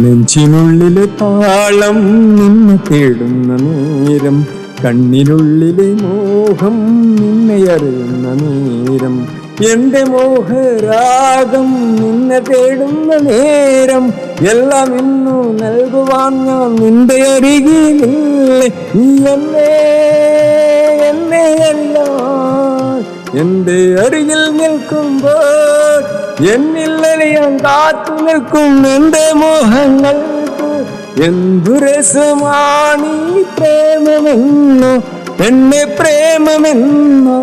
നെഞ്ചിനുള്ളിലെ താളം നിന്നെ തേടുന്ന നേരം, കണ്ണിനുള്ളിലെ മോഹം നിന്നെ അറിയുന്ന നേരം, എന്റെ മോഹരാഗം നിന്നെ തേടുന്ന നേരം, എല്ലാം ഇന്നു നൽകുവാൻ ഞാൻ നിന്റെ അരികിലില്ലേ. നീ എന്നെയല്ല എന്റെ അരികിൽ നിൽക്കുമ്പോൾ എന്നിൽ ഞാൻ കാത്തു നിൽക്കും എന്റെ മോഹങ്ങൾക്ക്. എന്തു രസമാണീ പ്രേമമെന്നോ, എന്നെ പ്രേമമെന്നോ.